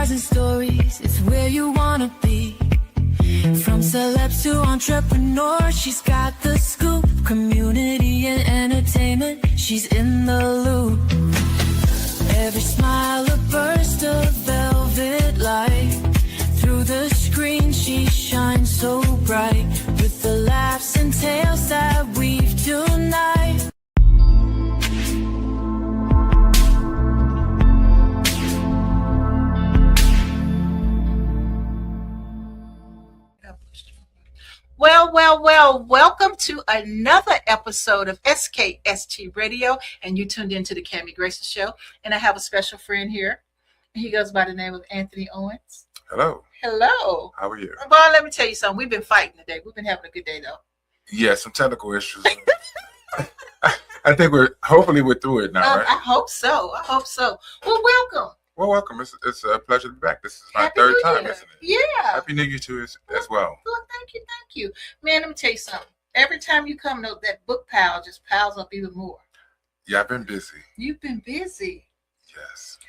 stars and stories, it's where you wanna be. From celebs to entrepreneurs, she's got the scoop. Community and entertainment, she's in the loop. Every smile a burst of velvet light. Through the screen she shines so bright. With the laughs and tales that weave tonight. Well, welcome to another episode of SKST Radio, and you tuned into the Grayson Show, and I have a special friend here. He goes by the name of Anthony Owens. Hello. Hello. How are you? Well, let me tell you something. We've been fighting today. We've been having a good day, though. Yeah, some technical issues. I think hopefully we're through it now, right? I hope so. Well, welcome. Well, welcome. It's a pleasure to be back. This is my Happy third New time, Year. isn't it? Yeah. Happy New Year to you as well. Well, thank you. Man, let me tell you something. Every time you come, that book pile just piles up even more. Yeah, I've been busy. You've been busy. Yes.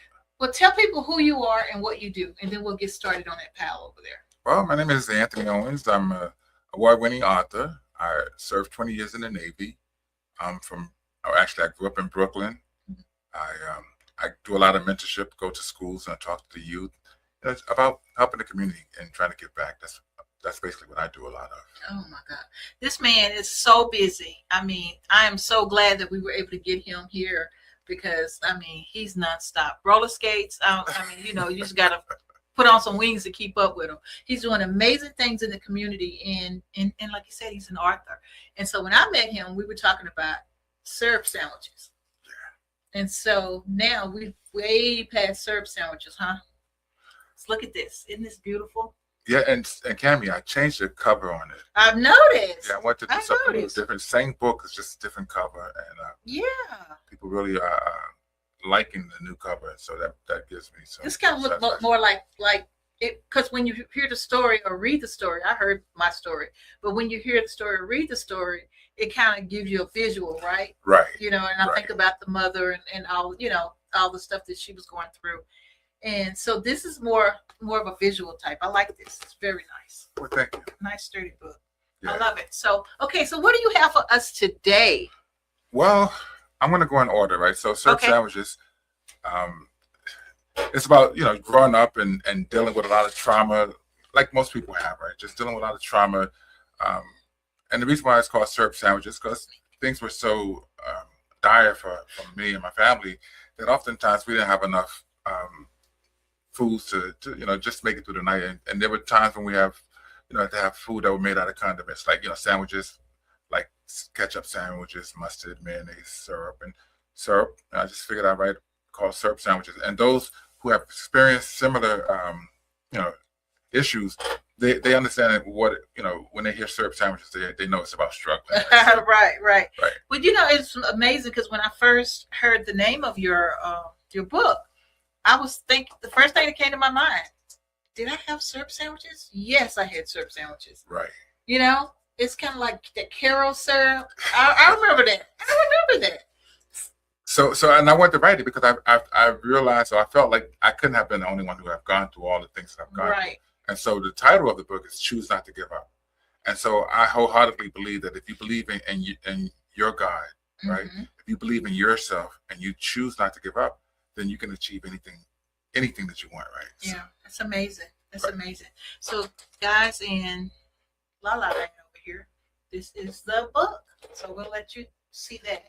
Well, tell people who you are and what you do, and then we'll get started on that pile over there. Well, my name is Anthony Owens. I'm an award-winning author. I served 20 years in the Navy. I grew up in Brooklyn. I do a lot of mentorship, go to schools and I talk to the youth. It's about helping the community and trying to give back. That's basically what I do a lot of. Oh my God. This man is so busy. I mean, I am so glad that we were able to get him here because, I mean, he's nonstop. Roller skates. You just got to put on some wings to keep up with him. He's doing amazing things in the community. And like you said, he's an author. And so when I met him, we were talking about syrup sandwiches. Yeah. And so now we're way past syrup sandwiches, huh? Let's look at this. Isn't this beautiful? Yeah, and Cammy, I changed the cover on it. I've noticed. Yeah, I wanted to do something a little different. Same book, it's just a different cover, and people really are liking the new cover, so that gives me some. This kind of look more like it, because when you hear the story or read the story, I heard my story, but when you hear the story or read the story, it kind of gives you a visual, right? Right. And I think about the mother and all, all the stuff that she was going through. And so this is more of a visual type. I like this. It's very nice. Well, thank you. Nice, sturdy book. Yeah. I love it. So, okay. So what do you have for us today? Well, I'm going to go in order, right? So syrup sandwiches, it's about, growing up and dealing with a lot of trauma, like most people have, right? Just dealing with a lot of trauma. And the reason why it's called syrup sandwiches, because things were so dire for me and my family that oftentimes we didn't have enough foods to just make it through the night, and there were times when we have to have food that were made out of condiments, like sandwiches, like ketchup sandwiches, mustard, mayonnaise, syrup. And I just figured out called syrup sandwiches. And those who have experienced similar issues, they understand what when they hear syrup sandwiches, they know it's about struggling. Right. Well, it's amazing because when I first heard the name of your book, I was thinking, the first thing that came to my mind, did I have syrup sandwiches? Yes, I had syrup sandwiches. Right. It's kind of like the Carol syrup. I remember that. So, and I wanted to write it because I realized, or I felt like I couldn't have been the only one who have gone through all the things that I've gone through. And so the title of the book is Choose Not to Give Up. And so I wholeheartedly believe that if you believe in your God, right? If you believe in yourself and you choose not to give up, then you can achieve anything that you want, right? Yeah, that's amazing. That's amazing. So, guys, and Lala right over here, this is the book. So we'll let you see that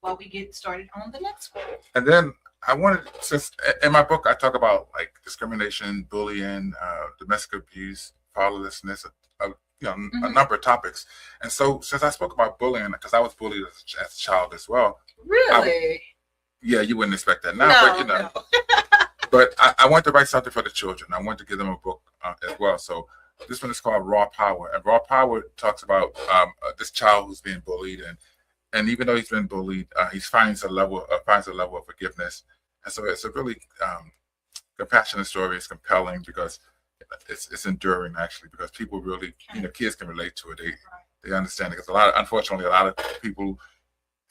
while we get started on the next one. And then I wanted, since in my book I talk about like discrimination, bullying, domestic abuse, fatherlessness, a number of topics. And so since I spoke about bullying, because I was bullied as a child as well. Really? Yeah, you wouldn't expect that now, No. But I wanted to write something for the children. I wanted to give them a book as well. So this one is called Raw Power. And Raw Power talks about this child who's being bullied, and even though he's been bullied, he finds a level of forgiveness. And so it's a really compassionate story. It's compelling because it's enduring, actually, because people really, kids can relate to it. They understand it, because unfortunately, a lot of people,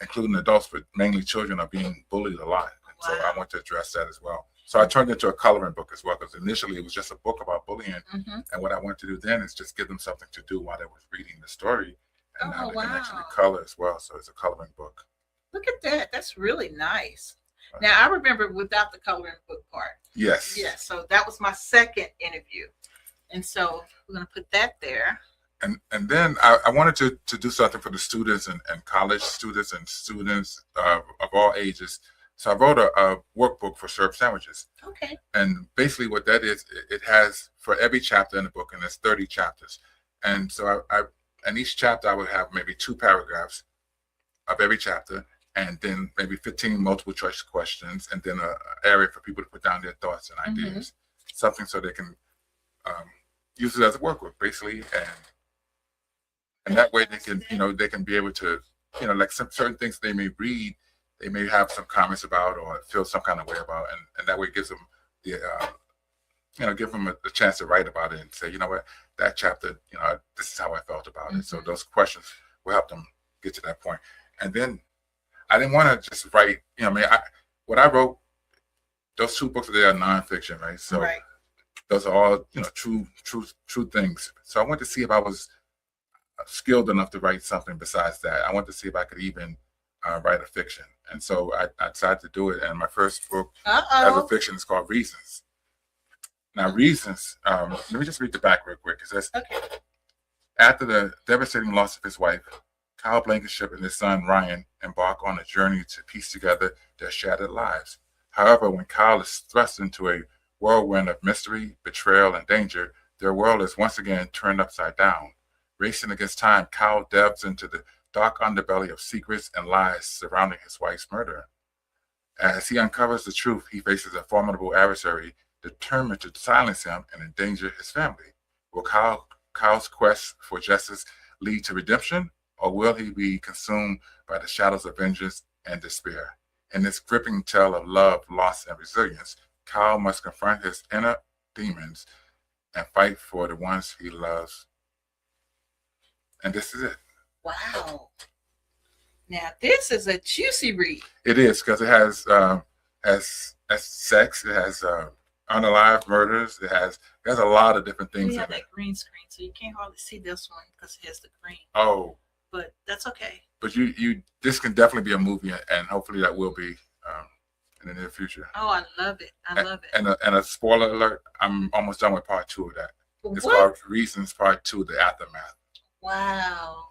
including adults, but mainly children, are being bullied a lot. And so I want to address that as well. So I turned it into a coloring book as well, because initially it was just a book about bullying. Mm-hmm. And what I wanted to do then is just give them something to do while they was reading the story. And now Oh, they can actually wow. color as well. So it's a coloring book. Look at that. That's really nice. Now, I remember without the coloring book part. Yes. Yeah, so that was my second interview. And so we're going to put that there. And then I wanted to do something for the students and college students and students of all ages. So I wrote a workbook for syrup sandwiches. Okay. And basically what that is, it has for every chapter in the book, and there's 30 chapters. And so I in each chapter, I would have maybe 2 paragraphs of every chapter, and then maybe 15 multiple choice questions, and then an area for people to put down their thoughts and ideas, something so they can use it as a workbook, basically, and that way they can, they can be able to, like some certain things they may read, they may have some comments about or feel some kind of way about, and that way gives them the, give them a chance to write about it and say, you know what, that chapter, this is how I felt about it. So those questions will help them get to that point. And then I didn't want to just write, what I wrote, those 2 books there are nonfiction, right? So those are all, true things. So I wanted to see if I was skilled enough to write something besides that. I wanted to see if I could even write a fiction. And so I decided to do it. And my first book as a fiction is called Reasons. Now, Reasons, let me just read the back real quick. It says, after the devastating loss of his wife, Kyle Blankenship and his son Ryan embark on a journey to piece together their shattered lives. However, when Kyle is thrust into a whirlwind of mystery, betrayal, and danger, their world is once again turned upside down. Racing against time, Kyle delves into the dark underbelly of secrets and lies surrounding his wife's murder. As he uncovers the truth, he faces a formidable adversary determined to silence him and endanger his family. Will Kyle's quest for justice lead to redemption, or will he be consumed by the shadows of vengeance and despair? In this gripping tale of love, loss, and resilience, Kyle must confront his inner demons and fight for the ones he loves. And this is it. Wow. Now, this is a juicy read. It is, because it has sex, it has unalived murders, it has a lot of different things. We have in that it. green screen, so you can't hardly see this one because it has the green. Oh. But that's okay. But this can definitely be a movie, and hopefully that will be in the near future. Oh, I love it. I love it. And a spoiler alert, I'm almost done with part 2 of that. It's What? called Reasons Part 2, The Aftermath. Wow.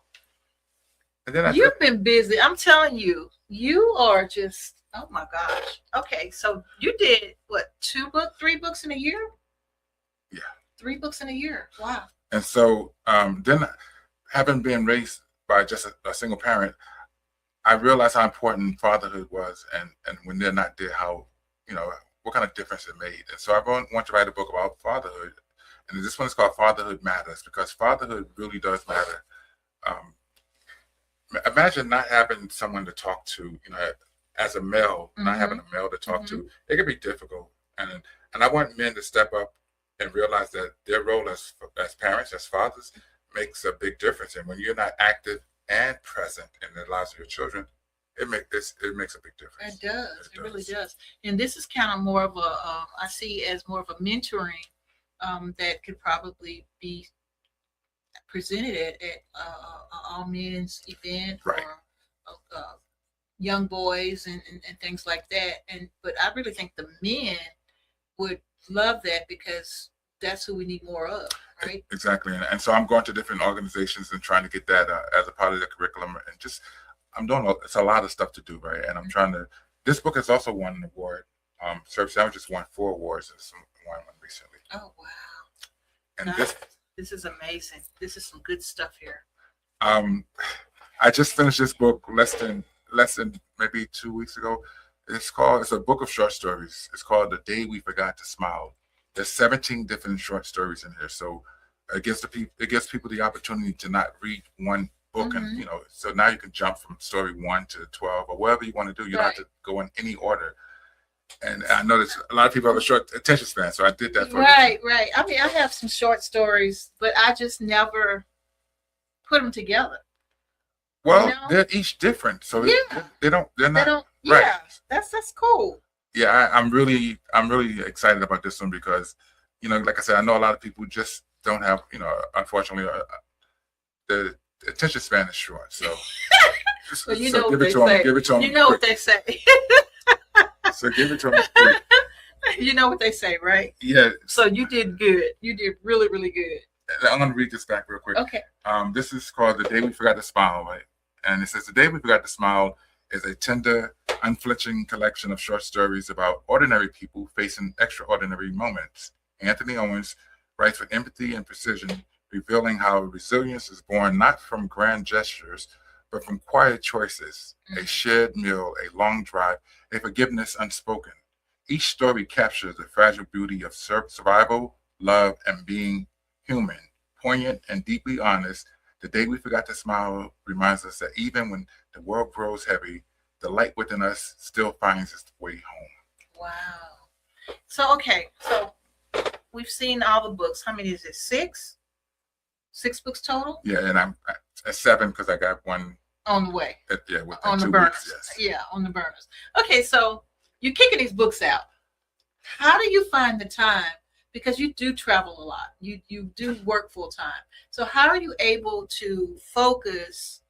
And then You've been busy. I'm telling you, you are just, oh my gosh. Okay, so you did what, 3 books in a year? Yeah. 3 books in a year. Wow. And so then, having been raised by just a single parent, I realized how important fatherhood was, and when they're not there, how, what kind of difference it made. And so I want to write a book about fatherhood. And this one is called Fatherhood Matters, because fatherhood really does matter. Imagine not having someone to talk to, as a male, not having a male to talk to. It can be difficult. And I want men to step up and realize that their role as parents, as fathers, makes a big difference. And when you're not active and present in the lives of your children, it makes a big difference. It does. It really does. And this is kind of more of a, I see as more of a mentoring that could probably be presented at all men's event, right, or young boys and things like that. But I really think the men would love that, because that's who we need more of, right? Exactly. And so I'm going to different organizations and trying to get that as a part of the curriculum, and just it's a lot of stuff to do, right? And I'm trying to. This book has also won an award. Syrup Sandwiches won 4 awards, and won one recently. Oh wow! And this is amazing. This is some good stuff here. I just finished this book less than maybe 2 weeks ago. It's a book of short stories. It's called The Day We Forgot to Smile. There's 17 different short stories in here. So it gives people the opportunity to not read one book, and so now you can jump from story 1 to 12 or whatever you want to do. You don't have to go in any order. And I know that a lot of people have a short attention span, so I did that for Right. I mean, I have some short stories, but I just never put them together. Well, they're each different, so they're not. Yeah, Right. that's cool. Yeah, I'm really excited about this one because, like I said, I know a lot of people just don't have, unfortunately, the attention span is short. So, Well, you so know what give it they to them. say. Give it to them. You know what they say. So give it to them. You know what they say, right? Yeah. So you did good. You did really, really good. I'm going to read this back real quick. Okay. This is called The Day We Forgot to Smile, right? And it says, The Day We Forgot to Smile is a tender, unflinching collection of short stories about ordinary people facing extraordinary moments. Anthony Owens writes with empathy and precision, revealing how resilience is born not from grand gestures, but from quiet choices, a shared meal, a long drive, a forgiveness unspoken. Each story captures the fragile beauty of survival, love, and being human. Poignant and deeply honest, The Day We Forgot to Smile reminds us that even when the world grows heavy, the light within us still finds its way home. Wow. So, okay. So we've seen all the books. How many is it? 6? 6 books total? Yeah, and I'm at 7 because I got one on the way. Within on the 2 burners. weeks, yes. Yeah, on the burners. Okay, so you're kicking these books out. How do you find the time? Because you do travel a lot. You do work full time. So how are you able to focus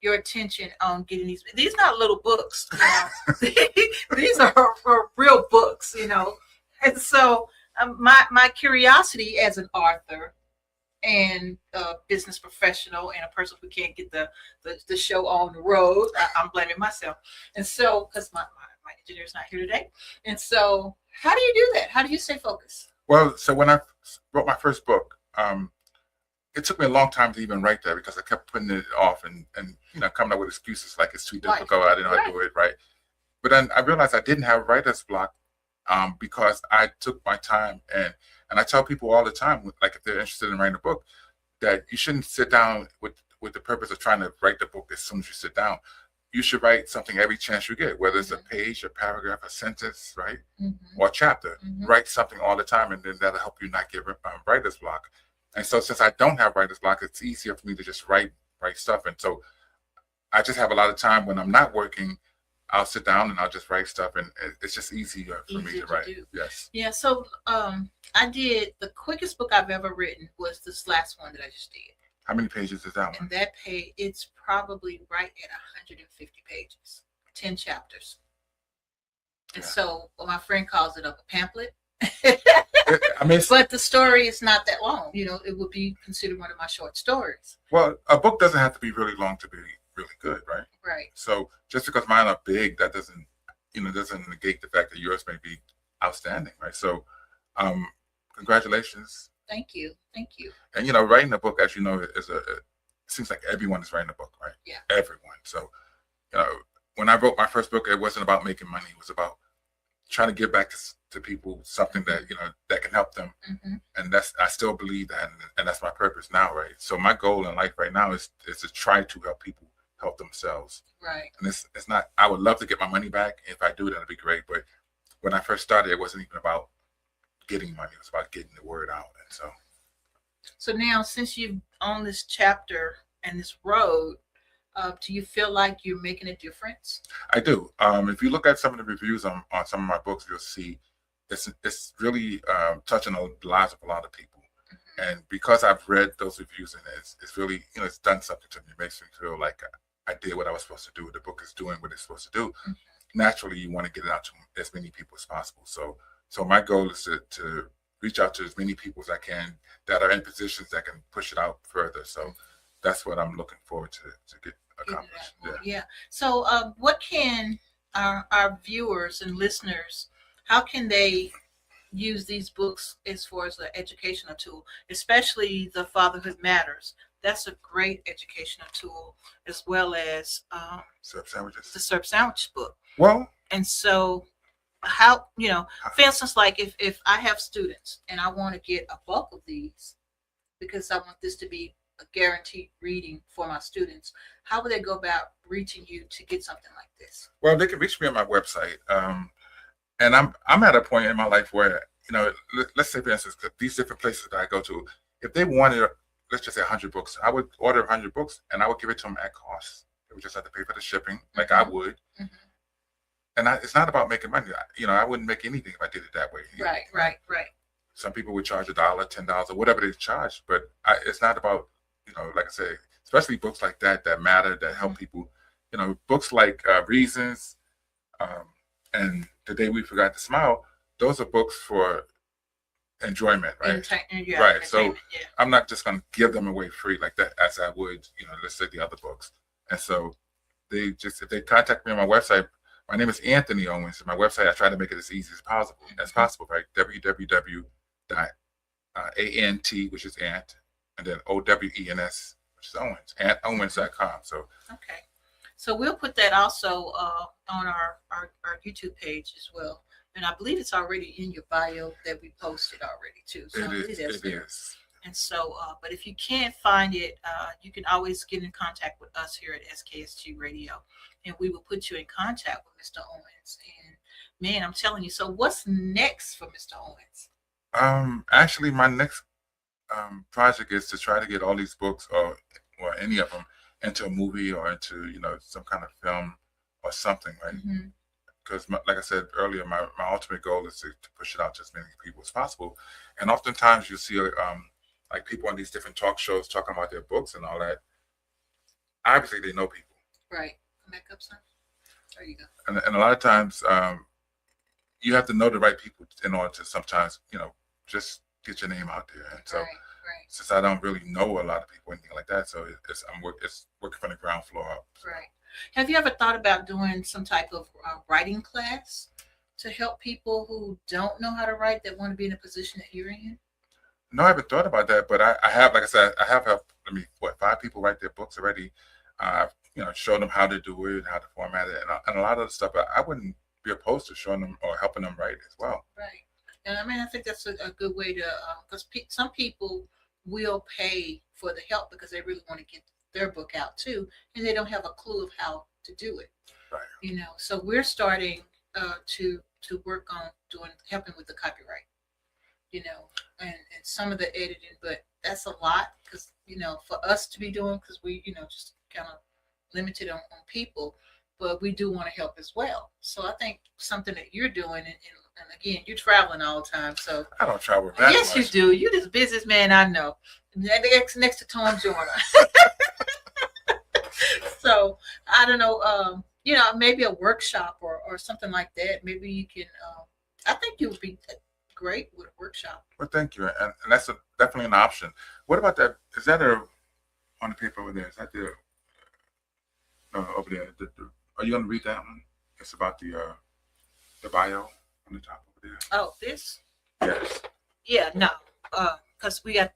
your attention on getting these not little books, these are real books, And so my curiosity as an author and a business professional and a person who can't get the show on the road, I'm blaming myself. And so, because my engineer's not here today. And so how do you do that? How do you stay focused? Well, so when I wrote my first book, it took me a long time to even write that because I kept putting it off and coming up with excuses like it's too difficult. I didn't know how to do it right. But then I realized I didn't have writer's block because I took my time and I tell people all the time, like if they're interested in writing a book, that you shouldn't sit down with the purpose of trying to write the book as soon as you sit down. You should write something every chance you get, whether it's a page, a paragraph, a sentence, right? Or a chapter. Write something all the time, and then that'll help you not get writer's block. And so since I don't have writer's block, it's easier for me to just write stuff. And so I just have a lot of time when I'm not working. I'll sit down and I'll just write stuff, and it's just easier for me to write. Yes. Yeah. So I did the quickest book I've ever written was this last one that I just did. How many pages is that one? And that page, it's probably right at 150 pages, 10 chapters. And so my friend calls it a pamphlet. But the story is not that long. It would be considered one of my short stories. Well, a book doesn't have to be really long to be really good, right? Right. So just because mine are big, that doesn't negate the fact that yours may be outstanding, right? So, congratulations. Thank you. And writing a book, as you know, it seems like everyone is writing a book, right? Yeah. Everyone. So, when I wrote my first book, it wasn't about making money. It was about trying to give back to people something that that can help them. And I still believe that, and that's my purpose now, right? So my goal in life right now is to try to help people help themselves. Right. And it's not. I would love to get my money back. If I do, that'd be great. But when I first started, it wasn't even about getting money. It was about getting the word out. And so now, since you've on this chapter and this road, do you feel like you're making a difference? I do. If you look at some of the reviews on some of my books, you'll see it's really touching on the lives of a lot of people. And because I've read those reviews, and it's really, it's done something to me. It makes me feel like I did what I was supposed to do. The book is doing what it's supposed to do. Naturally, you want to get it out to as many people as possible. So my goal is to reach out to as many people as I can that are in positions that can push it out further. So that's what I'm looking forward to get accomplished. Yeah. So what can our viewers and listeners, how can they use these books as far as an educational tool, especially the Fatherhood Matters? That's a great educational tool, as well as Syrup Sandwiches. The Syrup Sandwich book. Well, and so how, for instance, like if I have students and I want to get a bulk of these because I want this to be a guaranteed reading for my students, how would they go about reaching you to get something like this? Well, they can reach me on my website. And I'm at a point in my life where, let's say, for instance, these different places that I go to, if they wanted, let's just say 100 books, I would order 100 books and I would give it to them at cost. They would just have to pay for the shipping like I would. and it's not about making money. I wouldn't make anything if I did it that way. Right. Some people would charge $1, $10, or whatever they charge, but it's not about, like I said, especially books like that matter, that help people. Books like Reasons and The Day We Forgot to Smile. Those are books for enjoyment, right? Right. So I'm not just going to give them away free like that, as I would, let's say the other books. And so if they contact me on my website, my name is Anthony Owens. My website, I try to make it as easy as possible, right? www.ant, which is Ant, and then OWENS, which is Owens, AntOwens.com. So okay. So we'll put that also on our YouTube page as well. And I believe it's already in your bio that we posted already too. So it is. And so, but if you can't find it, you can always get in contact with us here at SKST Radio, and we will put you in contact with Mr. Owens. And man, I'm telling you. So what's next for Mr. Owens? Actually, my next project is to try to get all these books or any of them into a movie or into some kind of film or something, right? Because like I said earlier, my ultimate goal is to push it out to as many people as possible. And oftentimes you see like people on these different talk shows talking about their books and all that. Obviously, they know people. Right. Come back up, son. There you go. And a lot of times, you have to know the right people in order to sometimes, just get your name out there. And so, since I don't really know a lot of people, anything like that, so it's working from the ground floor up. So. Right. Have you ever thought about doing some type of writing class to help people who don't know how to write, that want to be in a position that you're in? No, I haven't thought about that, but I have, like I said, I have helped, 5 people write their books already. I've, shown them how to do it, how to format it, and a lot of the stuff. I wouldn't be opposed to showing them or helping them write as well. Right. And I think that's a good way to, because some people will pay for the help because they really want to get their book out too, and they don't have a clue of how to do it. Right. So we're starting to work on helping with the copyright. And some of the editing, but that's a lot because for us to be doing, because we just kind of limited on people, but we do want to help as well. So I think something that you're doing, and again, you're traveling all the time. So I don't travel that yes, much. you do. You're this businessman, I know. Next to Tom Joyner. So I don't know. Maybe a workshop or something like that. Maybe you can. I think you would be great with a workshop. Well, thank you, and that's definitely an option. What about that? Is that on the paper over there? Is that the over there? Are you going to read that one? It's about the bio on the top over there. Oh, this? Yes. Yeah, no, because we got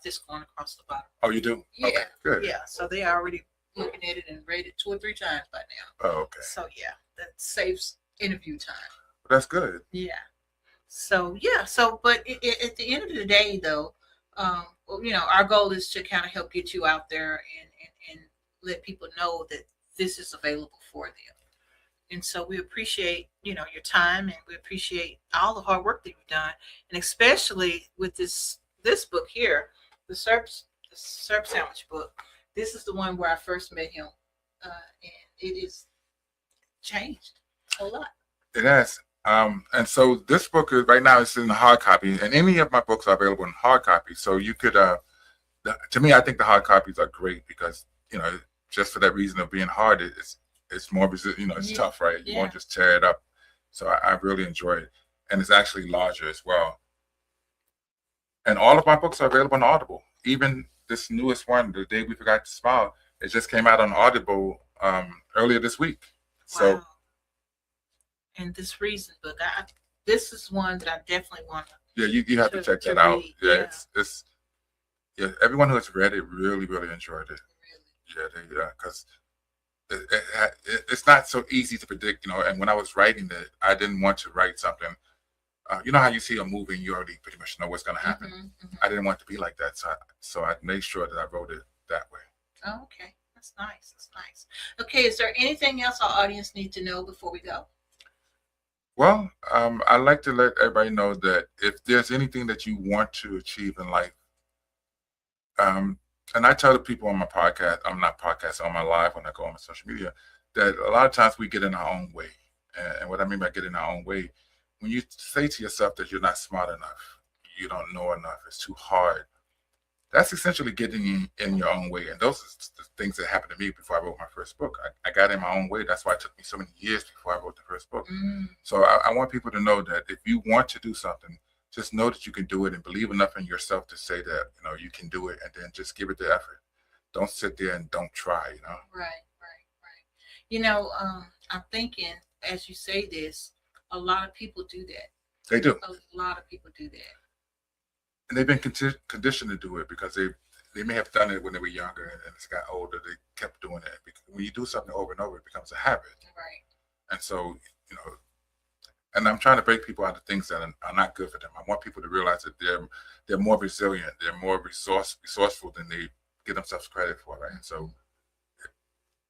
this going across the bottom. Oh, you do? Yeah. Okay, good. Yeah, so they already looking at it and read it 2 or 3 times by now. Oh, okay. So yeah, that saves interview time. Well, that's good. Yeah. So yeah, but at the end of the day, though, our goal is to kind of help get you out there and let people know that this is available for them. And so we appreciate your time, and we appreciate all the hard work that you've done, and especially with this book here, the Serb Sandwich book. This is the one where I first met him, and it is changed a lot. It has. And so this book is right now it's in the hard copy, and any of my books are available in hard copy. So you could, to me, I think the hard copies are great because just for that reason of being hard, it's more it's tough, right? You won't just tear it up. So I really enjoy it, and it's actually larger as well. And all of my books are available on Audible. Even this newest one, The Day We Forgot to Smile, it just came out on Audible earlier this week. Wow. So. And this Reason book, this is one that I definitely want to. Yeah, you have to check that out. Read. Yeah, it's everyone who has read it really enjoyed it. Really? Yeah, because it's not so easy to predict, And when I was writing it, I didn't want to write something. You know how you see a movie and you already pretty much know what's going to happen. Mm-hmm. I didn't want it to be like that, so I made sure that I wrote it that way. Oh, okay, that's nice. That's nice. Okay, is there anything else our audience needs to know before we go? Well, I'd like to let everybody know that if there's anything that you want to achieve in life, and I tell the people on my podcast, on my live when I go on my social media, that a lot of times we get in our own way. And what I mean by getting our own way, when you say to yourself that you're not smart enough, you don't know enough, it's too hard, that's essentially getting in your own way. And those are the things that happened to me before I wrote my first book. I got in my own way. That's why it took me so many years before I wrote the first book. So I want people to know that if you want to do something, just know that you can do it and believe enough in yourself to say that, you can do it, and then just give it the effort. Don't sit there and don't try, Right. I'm thinking as you say this, a lot of people do that. They do. A lot of people do that. And they've been conditioned to do it because they may have done it when they were younger, and as they got older, they kept doing it. Because when you do something over and over, it becomes a habit. Right. And so, and I'm trying to break people out of things that are not good for them. I want people to realize that they're more resilient, they're more resourceful than they give themselves credit for, right? And so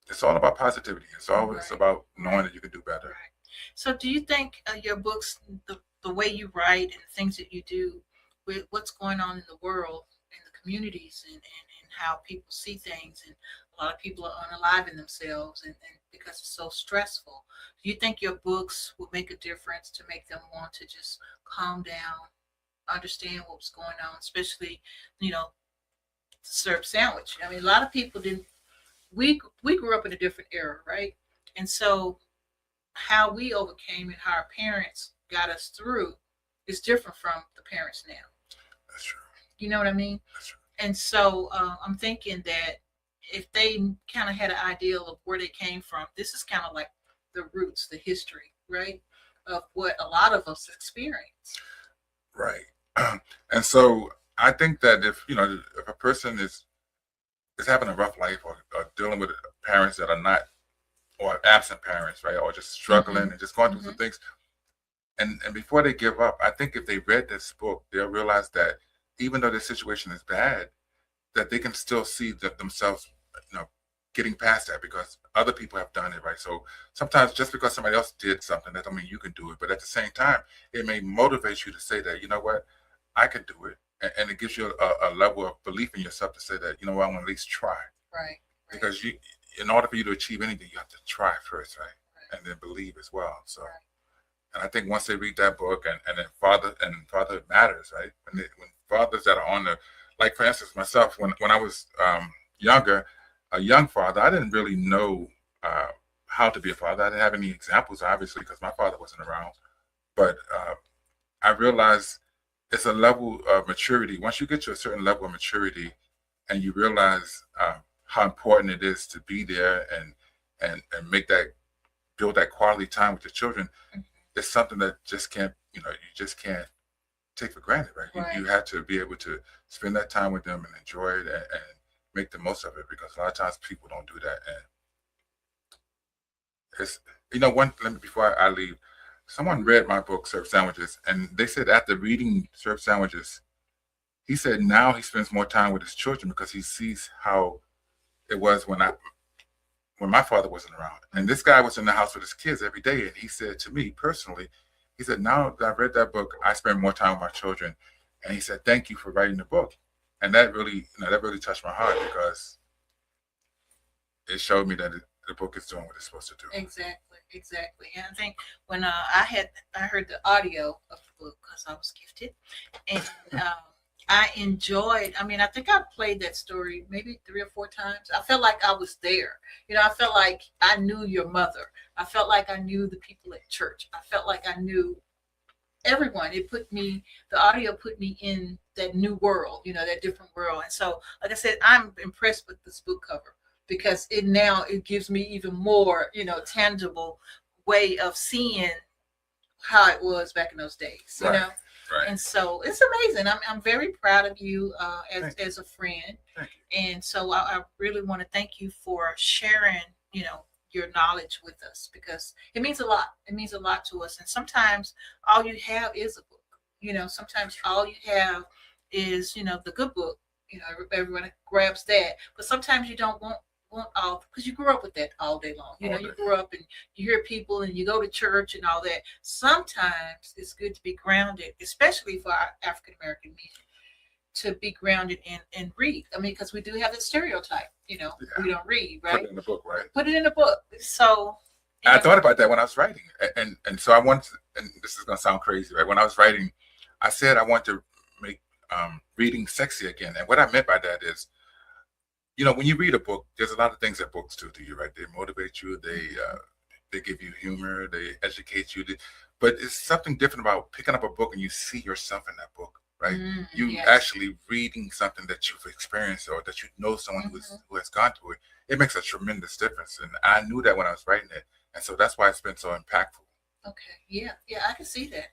it's all about positivity. It's always about knowing that you can do better. Right. So do you think your books, the way you write and the things that you do, with what's going on in the world and the communities and how people see things, and a lot of people are unaliving themselves and because it's so stressful, do you think your books will make a difference to make them want to just calm down, understand what's going on, especially serve sandwich? I mean, a lot of people didn't. We grew up in a different era, right? And so how we overcame and how our parents got us through is different from the parents now. That's true. You know what I mean? That's true. And so I'm thinking that if they kind of had an idea of where they came from, this is kind of like the roots, the history, right, of what a lot of us experience. Right. And so I think that if a person is having a rough life or dealing with parents that are not, or absent parents, right, or just struggling and just going through some things, and before they give up, I think if they read this book, they'll realize that even though their situation is bad, that they can still see themselves, getting past that because other people have done it, right? So sometimes just because somebody else did something, that don't mean you can do it. But at the same time, it may motivate you to say that, you know what, I can do it. And it gives you a level of belief in yourself to say that, I want to at least try. Right. Because in order for you to achieve anything, you have to try first, right? And then believe as well. So, and I think once they read that book and then fatherhood matters, right? When fathers that are on like for instance, myself, when I was younger, a young father, I didn't really know how to be a father. I didn't have any examples, obviously, because my father wasn't around. But I realized it's a level of maturity. Once you get to a certain level of maturity and you realize how important it is to be there and build that quality time with your children, it's something that just can't, you just can't take for granted, right? You have to be able to spend that time with them and enjoy it and make the most of it, because a lot of times people don't do that. And it's, before I leave, someone read my book, Serve Sandwiches, and they said after reading Serve Sandwiches, he said now he spends more time with his children because he sees how it was when my father wasn't around. And this guy was in the house with his kids every day. And he said to me personally, he said, now that I've read that book, I spend more time with my children. And he said, thank you for writing the book. And that really touched my heart because it showed me that the book is doing what it's supposed to do. Exactly. And I think when I heard the audio of the book because I was gifted, and I enjoyed. I mean, I think I played that story maybe 3 or 4 times. I felt like I was there. I felt like I knew your mother. I felt like I knew the people at church. I felt like I knew everyone. The audio put me in that new world, that different world. And so, like I said, I'm impressed with this book cover because it gives me even more, tangible way of seeing how it was back in those days, you know? Right. And so it's amazing. I'm very proud of you as a friend. Thank you. And so I really want to thank you for sharing, your knowledge with us because it means a lot. It means a lot to us. And sometimes all you have is a book. Sometimes all you have is, the good book. Everyone grabs that. But sometimes you don't want all, because you grew up with that all day long. You grew up and you hear people and you go to church and all that. Sometimes it's good to be grounded, especially for our African American men, to be grounded and read. I mean, because we do have that stereotype, we don't read, right? Put it in the book, right? Put it in the book. So I thought about that when I was writing, and so I wanted to, and this is gonna sound crazy, right? When I was writing, I said I want to make reading sexy again, and what I meant by that is, when you read a book, there's a lot of things that books do to you, right? They motivate you, they give you humor, they educate you, but it's something different about picking up a book and you see yourself in that book, right? You Yes. actually reading something that you've experienced or that someone who has gone through it. It makes a tremendous difference, and I knew that when I was writing it, and so that's why it's been so impactful. Okay. Yeah. I can see that.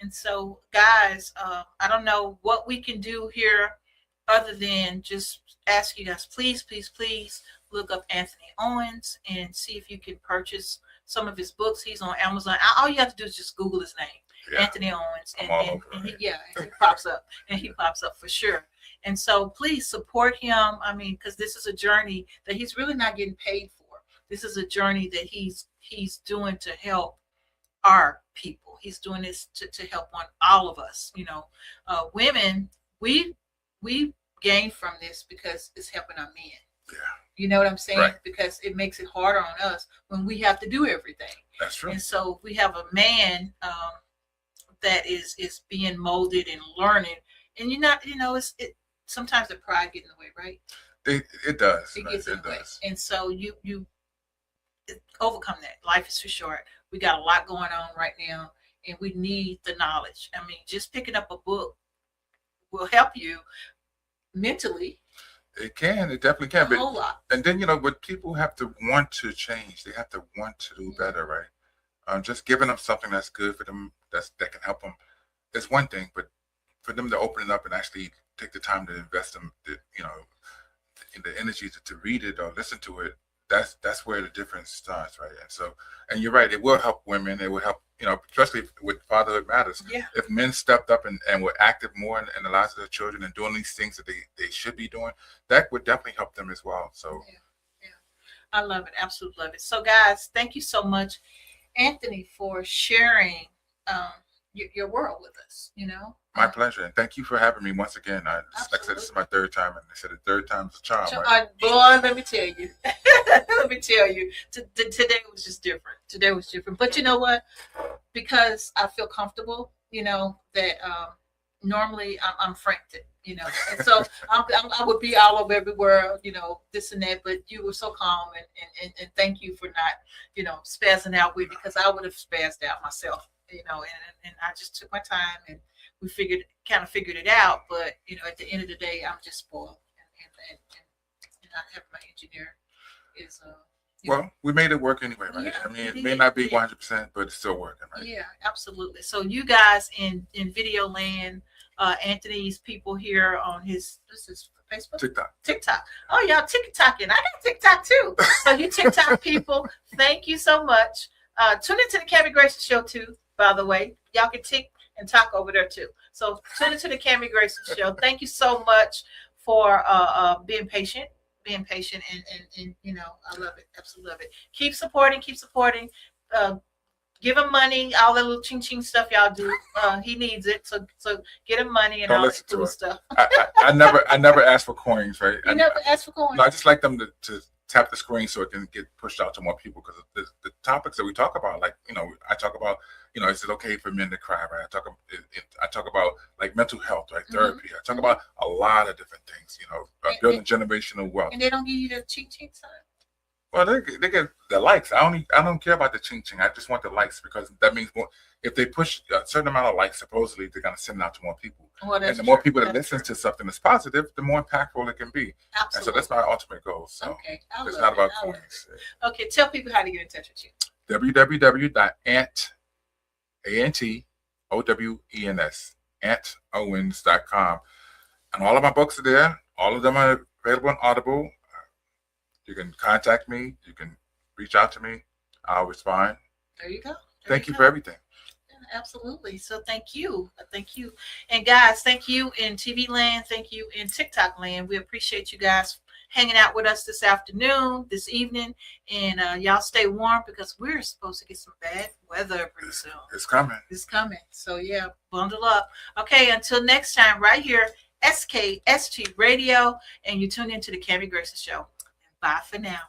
And so, guys, I don't know what we can do here other than just ask you guys, please, please, please look up Anthony Owens and see if you can purchase some of his books. He's on Amazon. All you have to do is just Google his name, Anthony Owens, and he pops up, and he pops up for sure. And so please support him. I mean, because this is a journey that he's really not getting paid for. This is a journey that he's doing to help our people. He's doing this to help all of us. Women, we gain from this because it's helping our men. Yeah. You know what I'm saying? Right. Because it makes it harder on us when we have to do everything. That's true. And so we have a man that is being molded and learning, and sometimes the pride gets in the way, right? It does. It right? gets in It the way. does. And so you overcome that. Life is too short. We got a lot going on right now, and we need the knowledge. I mean, just picking up a book will help you mentally. It can. It definitely can. A whole lot. And then but people have to want to change. They have to want to do better, right? Just giving them something that's good for them, that can help them, is one thing. But for them to open it up and actually take the time to invest in the energy to read it or listen to it, that's where the difference starts, right? And you're right, it will help women. It will help, especially with Fatherhood Matters. Yeah. If men stepped up and were active more in the lives of their children and doing these things that they should be doing, that would definitely help them as well. So yeah. I love it. Absolutely love it. So guys, thank you so much, Anthony, for sharing your world with us. my pleasure, and thank you for having me once again. Like I said, this is my third time, and they said the third time's a charm, right? Boy, let me tell you. Today was just different. Today was different. But you know what? Because I feel comfortable, that normally I'm frantic, and so I would be all over everywhere, this and that. But you were so calm, and thank you for not, spazzing out with me, because I would have spazzed out myself, and I just took my time, and we figured it out. But at the end of the day, I'm just spoiled, and I have my engineer is well, we made it work anyway, right? Yeah, I mean, it may not be 100%, but it's still working, right? Yeah, absolutely. So you guys in video land, Anthony's people here on this is Facebook? TikTok. Oh, y'all TikToking. I got TikTok too. So you TikTok people, thank you so much. Tune into the Cammie Grayson show too, by the way. Y'all can tick and talk over there too. So tune into the Cammie Grayson show. Thank you so much for being patient. And I love it. Absolutely love it. Keep supporting. Give him money, all that little ching stuff y'all do. He needs it, so get him money and Don't all listen that cool to stuff. I never ask for coins, right? You never ask for coins. No, I just like them to tap the screen so it can get pushed out to more people, because the topics that we talk about, like I talk about, is it okay for men to cry, right? I talk about like mental health, right? Therapy. I talk about a lot of different things, building generational wealth. And they don't give you the ching sign. Well, they get the likes. I don't care about the ching. I just want the likes, because that means if they push a certain amount of likes, supposedly they're gonna send it out to more people. Well, and the more people that listen to something that's positive, the more impactful it can be. Absolutely. And so that's my ultimate goal. So okay, it's not about coins. Okay, tell people how to get in touch with you. www.antowens.com, and all of my books are there. All of them are available on Audible. You can contact me. You can reach out to me. I'll respond. There you go. Thank you for everything. Absolutely. So thank you. And guys, thank you in TV land. Thank you in TikTok land. We appreciate you guys hanging out with us this afternoon, this evening. And y'all stay warm, because we're supposed to get some bad weather pretty soon. It's coming. So yeah, bundle up. Okay, until next time, right here, SKST Radio. And you tune into the Cammie Grayson Show. Bye for now.